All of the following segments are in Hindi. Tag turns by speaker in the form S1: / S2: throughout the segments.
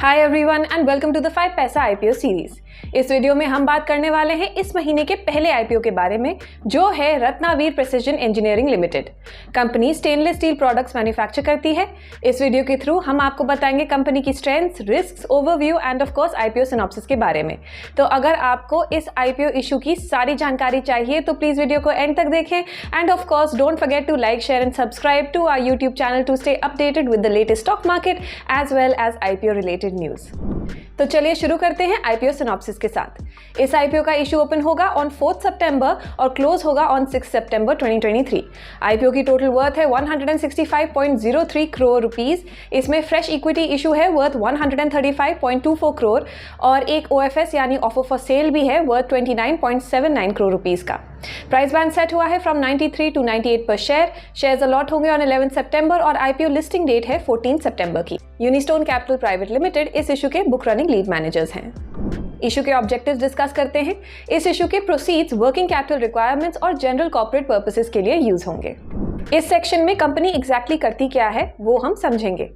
S1: Hi everyone and welcome to the 5 Paisa IPO series. इस वीडियो में हम बात करने वाले हैं इस महीने के पहले आईपीओ के बारे में, जो है Ratnaveer precision engineering limited. Company stainless steel products manufacture करती है। इस वीडियो के थ्रू हम आपको बताएंगे कंपनी की strengths, risks, overview and of course IPO synopsis के बारे में। तो अगर आपको इस आईपीओ इशू की सारी जानकारी चाहिए तो प्लीज वीडियो को एंड तक देखें and of course don't forget to like, share and subscribe to our YouTube channel to stay updated with the latest stock market as well as IPO related news. तो चलिए शुरू करते हैं आईपीओ सिनॉप्सिस के साथ। इस आईपीओ का इशू ओपन होगा ऑन 4 सितंबर और क्लोज होगा ऑन 6 सितंबर 2023। आईपीओ की टोटल वर्थ है 165.03 करोड़ रुपीस। इसमें फ्रेश इक्विटी इशू है वर्थ 135.24 करोड़ और एक ओएफएस यानी ऑफर फॉर सेल भी है वर्थ 29.79 करोड़ रुपीस का। प्राइस बैंड सेट हुआ है फ्रॉम 93 टू 98 पर शेयर। शेयर्स अलॉट होंगे ऑन 11 सितंबर और आईपीओ लिस्टिंग डेट है 14 सितंबर की। यूनिस्टोन कैपिटल प्राइवेट लिमिटेड इस इशू के बुक रनिंग लीड मैनेजर्स हैं। इशू के ऑब्जेक्टिव्स डिस्कस करते हैं। इस इशू के प्रोसीड्स वर्किंग कैपिटल रिक्वायरमेंट्स और जनरल कॉर्पोरेट पर्पसेस के लिए यूज होंगे। इस सेक्शन में कंपनी एग्जैक्टली करती क्या है वो हम समझेंगे।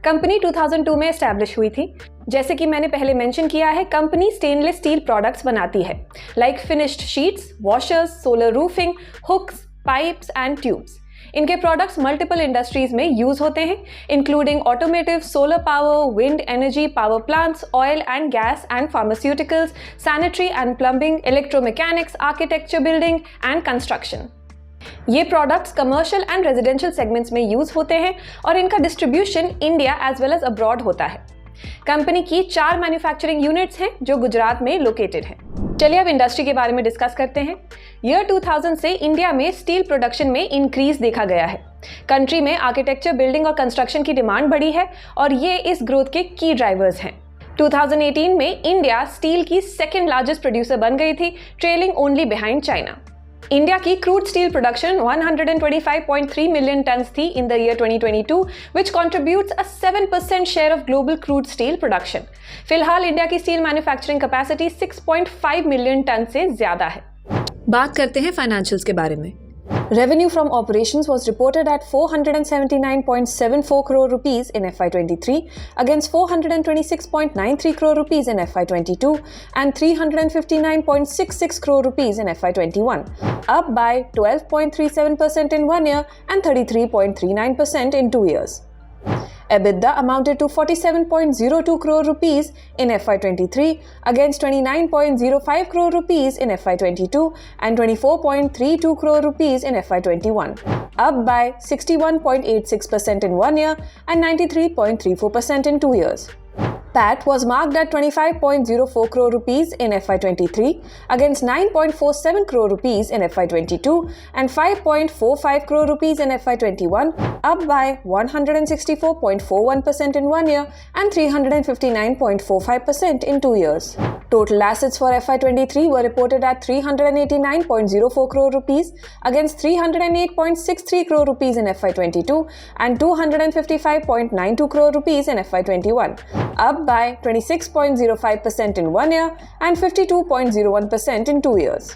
S1: कंपनी 2002 में एस्टैब्लिश हुई थी। जैसे कि मैंने पहले मेंशन किया है, कंपनी स्टेनलेस स्टील प्रोडक्ट्स बनाती है like finished sheets, washers, solar roofing, hooks, pipes and tubes. इनके प्रोडक्ट्स मल्टीपल इंडस्ट्रीज में यूज होते हैं including automotive, solar power, wind energy, power plants, oil and gas and pharmaceuticals, sanitary and plumbing, electromechanics, architecture, building and construction. ये products commercial and residential segments में यूज होते हैं और इनका distribution India as well as abroad होता है। कंपनी की 4 मैन्युफैक्चरिंग यूनिट्स हैं जो गुजरात में लोकेटेड हैं। चलिए अब इंडस्ट्री के बारे में डिस्कस करते हैं। ईयर 2000 से इंडिया में स्टील प्रोडक्शन में इंक्रीज देखा गया है। कंट्री में आर्किटेक्चर, बिल्डिंग और कंस्ट्रक्शन की डिमांड बढ़ी है और ये इस ग्रोथ के की ड्राइवर्स हैं। 2018 में इंडिया स्टील की सेकेंड लार्जेस्ट प्रोड्यूसर बन गई थी, trailing only behind China. India की crude steel production 125.3 million tons थी in the year 2022, which contributes a 7% share of global crude steel production. फिलहाल इंडिया की steel manufacturing capacity 6.5 million ton से ज्यादा है। बात करते हैं फाइनेंशियल्स के बारे में। Revenue from operations was reported at 479.74 crore rupees in FY23 against 426.93 crore rupees in FY22 and 359.66 crore rupees in FY21, up by 12.37% in 1 year and 33.39% in 2 years. EBITDA amounted to 47.02 crore rupees in FY23 against 29.05 crore rupees in FY22 and 24.32 crore rupees in FY21, up by 61.86% in 1 year and 93.34% in 2 years. PAT was marked at 25.04 crore rupees in FY23 against 9.47 crore rupees in FY22 and 5.45 crore rupees in FY21, up by 164.41% in 1 year and 359.45% in 2 years. Total assets for FY23 were reported at 389.04 crore rupees against 308.63 crore rupees in FY22 and 255.92 crore rupees in FY21, up by 26.05% in 1 year and 52.01% in 2 years.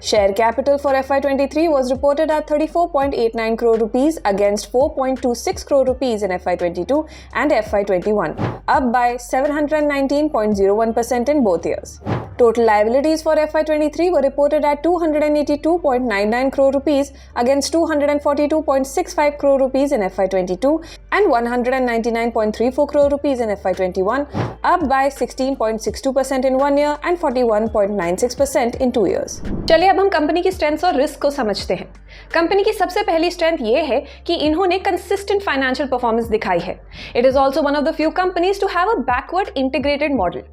S1: Share capital for FY23 was reported at 34.89 crore rupees against 4.26 crore rupees in FY22 and FY21, up by 719.01% in both years. Total liabilities for FY23 were reported at 282.99 crore rupees against 242.65 crore rupees in FY22 and 199.34 crore rupees in FY21, up by 16.62% in 1 year and 41.96% in 2 years. चलिए अब हम कंपनी की स्ट्रेंथ्स और रिस्क को समझते हैं। कंपनी की सबसे पहली स्ट्रेंथ ये है कि इन्होंने कंसिस्टेंट फाइनेंशियल परफॉर्मेंस दिखाई है। It is also one of the few companies to have a backward integrated model.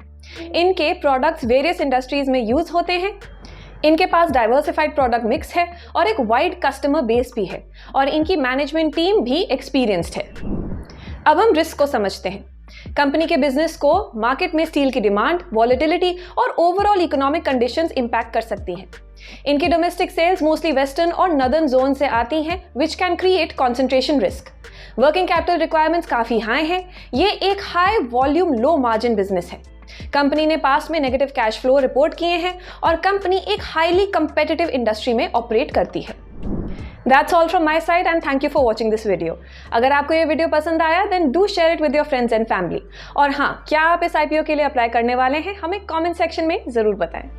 S1: इनके प्रोडक्ट्स वेरियस इंडस्ट्रीज में यूज होते हैं। इनके पास डाइवर्सिफाइड प्रोडक्ट मिक्स है और एक वाइड कस्टमर बेस भी है और इनकी मैनेजमेंट टीम भी एक्सपीरियंस्ड है। अब हम रिस्क को समझते हैं। कंपनी के बिजनेस को मार्केट में स्टील की डिमांड, वॉलेटिलिटी और ओवरऑल इकोनॉमिक कंडीशंस इंपैक्ट कर सकती हैं। इनकी डोमेस्टिक सेल्स मोस्टली वेस्टर्न और नदर्न जोन से आती हैं, which can create concentration risk. Working capital requirements काफी हाई हैं। ये एक high volume low margin business है। कंपनी ने पास्ट में नेगेटिव कैश फ्लो रिपोर्ट किए हैं और कंपनी एक हाईली कंपेटिटिव इंडस्ट्री में ऑपरेट करती है। That's all from my side and thank you for watching this video. अगर आपको ये वीडियो पसंद आया then do share it with your friends and family. और हाँ, क्या आप इस IPO के लिए अप्लाई करने वाले हैं? हमें कमेंट सेक्शन में ज़रूर बताएं।